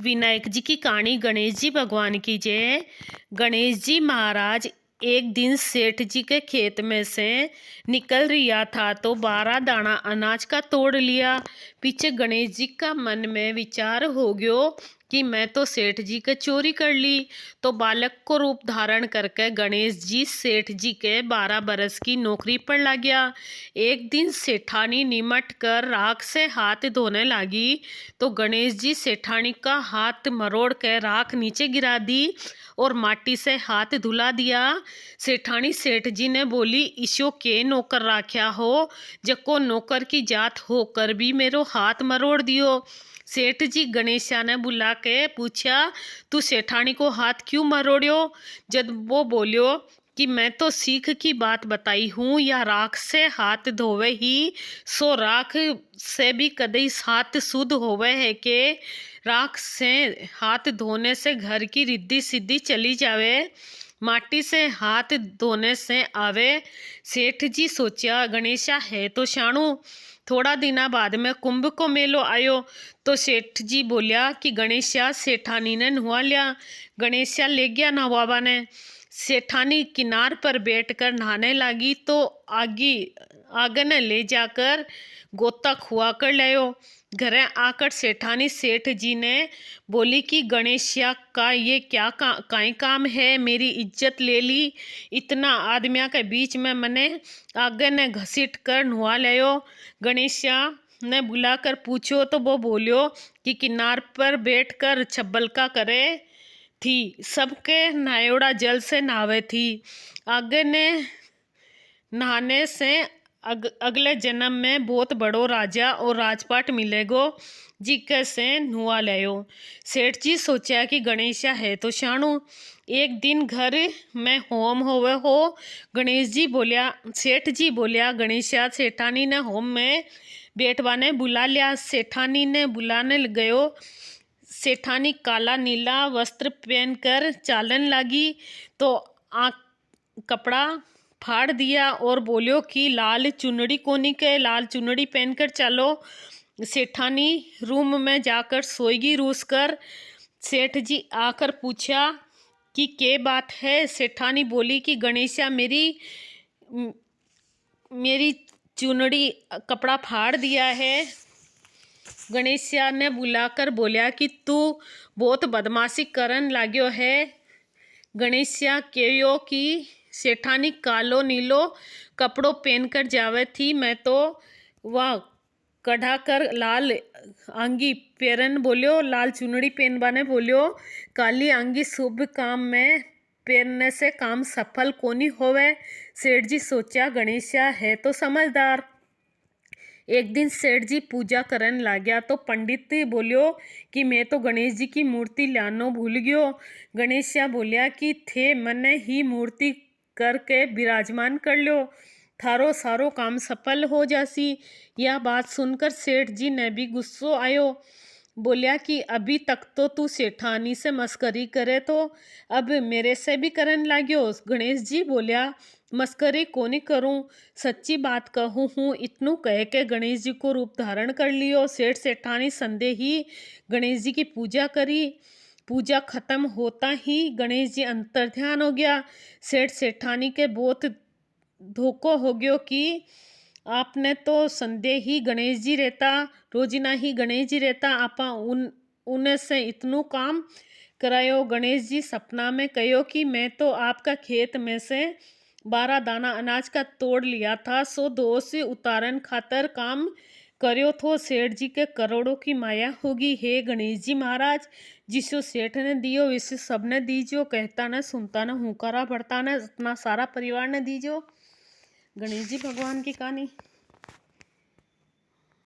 विनायक जी की कहानी। गणेश जी भगवान की जय। गणेश जी महाराज एक दिन सेठ जी के खेत में से निकल रिया था तो 12 दाना अनाज का तोड़ लिया। पीछे गणेश जी का मन में विचार हो गयो कि मैं तो सेठ जी के चोरी कर ली। तो बालक को रूप धारण करके गणेश जी सेठ जी के 12 बरस की नौकरी पर लग गया। एक दिन सेठानी निमट कर राख से हाथ धोने लगी तो गणेश जी सेठानी का हाथ मरोड़ के राख नीचे गिरा दी और माटी से हाथ धुला दिया। सेठानी सेठ जी ने बोली, ईशो के नौकर राख्या हो, जको नौकर की जात होकर भी मेरो हाथ मरोड़ दियो। सेठ जी गणेशा ने बुला के पूछा, तू सेठानी को हाथ क्यों मरोड़ियो? जब वो बोलियो कि मैं तो सीख की बात बताई हूँ, या राख से हाथ धोवे ही सो राख से भी कदई हाथ शुद्ध होवे है के राख से हाथ धोने से घर की रिद्धि सिद्धि चली जावे, माटी से हाथ धोने से आवे। सेठ जी सोचा, गणेशा है तो शाणू। थोड़ा दिना बाद में कुंभ को मेलो आयो तो सेठ जी बोलिया कि गणेशा सेठानी ने नहवा लिया। गणेशा ले गया नहवाबा ने। सेठानी किनार पर बैठकर नहाने लगी तो आगे ने ले जाकर गोता खुआ कर लायो। घरे आकर सेठानी सेठ जी ने बोली कि गणेशिया का ये क्या काई काम है, मेरी इज्जत ले ली। इतना आदमिया के बीच में मने आगे ने घसीट कर नुआ लायो। गणेशिया ने बुलाकर पूछो तो वो बोलियो कि किनार पर बैठकर छब्बलका करे थी, सबके नायोड़ा जल से नहावे थी। आगे ने नहाने से अगले जन्म में बहुत बड़ो राजा और राजपाट मिलेगो, जी कैसे नुआ लायो। सेठ जी सोचा कि गणेशा है तो शाणू। एक दिन घर में होम होवे हो। गणेश जी बोलिया, सेठ जी बोलिया, गणेशा सेठानी ने होम में बैठवाने बुला लिया। सेठानी ने बुलाने गयो। सेठानी काला नीला वस्त्र पहनकर चालन लगी तो कपड़ा फाड़ दिया और बोलियो कि लाल चुनड़ी कोनी के, लाल चुनड़ी पहनकर चलो। सेठानी रूम में जाकर सोएगी रूस कर। सेठ जी आकर पूछा कि क्या बात है? सेठानी बोली कि गणेशा मेरी चुनड़ी कपड़ा फाड़ दिया है। गणेशा ने बुलाकर बोलिया कि तू बहुत बदमाशी करन लाग्यो है। गणेशा कहो कि सेठानी कालो नीलो कपड़ो पहनकर जावे थी, मैं तो वह कढ़ा कर लाल अंगी पेरन बोलियो, लाल चुनड़ी पहनवाने बोलियो। काली अंगी शुभ काम में पहनने से काम सफल कोनी होवे। सेठ जी सोचा, गणेशा है तो समझदार। एक दिन सेठ जी पूजा करन लाग्या तो पंडित बोलियो कि मैं तो गणेश जी की मूर्ति लानो भूल गयो। गणेशा बोलिया कि थे मने ही मूर्ति करके विराजमान कर लो, थारो सारो काम सफल हो जासी। यह बात सुनकर सेठ जी ने भी गुस्सो आयो। बोलिया कि अभी तक तो तू सेठानी से मस्करी करे तो अब मेरे से भी करन लाग्यो। गणेश जी बोलिया, मस्करी कोनी करूं, सच्ची बात कहूँ हूँ। इतनू कह के गणेश जी को रूप धारण कर लियो। सेठ सेठानी संदेह ही गणेश जी की पूजा करी। पूजा खत्म होता ही गणेश जी अंतर्ध्यान हो गया। सेठ सेठानी के बहुत धोखो हो गयो कि आपने तो संदेह ही गणेश जी रहता, रोजिना ही गणेश जी रहता, आपा उन्हें से इतनू काम करायो। गणेश जी सपना में कहो कि मैं तो आपका खेत में से 12 दाना अनाज का तोड़ लिया था, सो दोष उतारन खातर काम कर्यो थो। सेठ जी के करोड़ों की माया होगी। हे गणेश जी महाराज, जिसो सेठ ने दियो विसे सबने दीजो, कहता न सुनता न हुकारा भरता न अपना सारा परिवार ने दीजो। गणेश जी भगवान की कहानी।